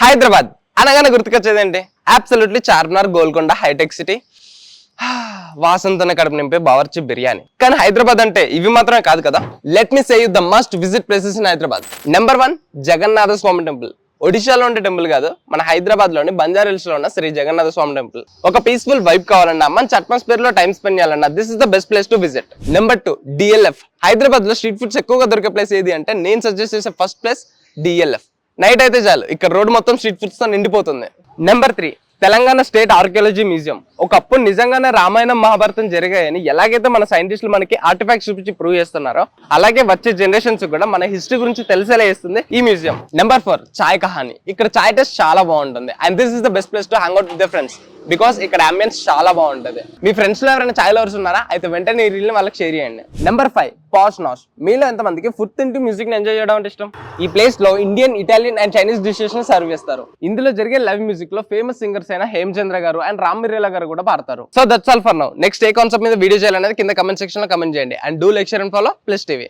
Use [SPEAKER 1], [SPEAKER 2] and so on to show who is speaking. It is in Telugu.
[SPEAKER 1] హైదరాబాద్ అనగానే గుర్తుకొచ్చేదేంటి? Absolutely Charminar, Golconda, hitech city, వాసంతన కడుపు నింపే బావర్చి బిర్యానీ. కానీ హైదరాబాద్ అంటే ఇవి మాత్రమే కాదు కదా. Let me say you the must visit places in Hyderabad. Number 1 Jagannatha Swami temple. ఒడిశాలో ఉండే టెంపుల్ కాదు, మన హైదరాబాద్ లోని బంజారాహిల్స్ లో ఉన్న శ్రీ జగన్నాథ స్వామి టెంపుల్. ఒక పీస్ఫుల్ వైబ్ కావాలన్నా, మంచి అట్మాస్ఫియర్ లో టైం స్పెండ్ చేయాలన్నా this is the best place to visit. Number 2 DLF. Hyderabad లో స్ట్రీట్ ఫుడ్స్ ఎక్కువగా దొరికే ప్లేస్ ఏది అంటే నేను సజెస్ట్ చేసే ఫస్ట్ ప్లేస్ డిఎల్ఎఫ్. నైట్ అయితే చాలు ఇక్కడ రోడ్ మొత్తం స్ట్రీట్ ఫుడ్స్ తో నిండిపోతుంది. Number 3 Telangana state archaeology museum. ఒకప్పుడు నిజంగానే రామాయణం మహాభారతం జరిగాయని ఎలాగైతే మన సైంటిస్టులు మనకి ఆర్టిఫాక్ట్స్ చూపించి ప్రూవ్ చేస్తున్నారో అలాగే వచ్చే జనరేషన్స్ కూడా మన హిస్టరీ గురించి తెలిసేలా చేస్తుంది ఈ మ్యూజియం. నెంబర్ 4 చాయ్ కహాని. ఇక్కడ చాయ్ టేస్ట్ చాలా బాగుంటుంది and this is the best place to hang out with the friends because ఇక్కడ అంబియన్స్ చాలా బాగుంటుంది. మీ ఫ్రెండ్స్ లో ఎవరైనా చాయ్ లవర్స్ ఉన్నారా? అయితే వెంటనే ఈ రీల్ వాళ్ళకి షేర్ చేయండి. నెంబర్ 5 పాష్ నాష్. మీలో ఎంతమందికి ఫుడ్ తింటూ మ్యూజిక్ ని ఎంజాయ్ చేయడం అంటే ఇష్టం? ఈ ప్లేస్ లో Indian, Italian and Chinese dishes ని సర్వ్ చేస్తారు. ఇందులో జరిగే లైవ్ మ్యూజిక్ లో ఫేమస్ సింగర్స్ అయిన హేమచంద్ర గారు అండ్ రామ్ మిర్యాల గారు కూడా పాడతారు. So that's all for now. Next A concept మీద వీడియో చేయాలనేది కింద కమెంట్ సెక్షన్ లో కమెంట్ చేయండి and do like, share and follow plus TV.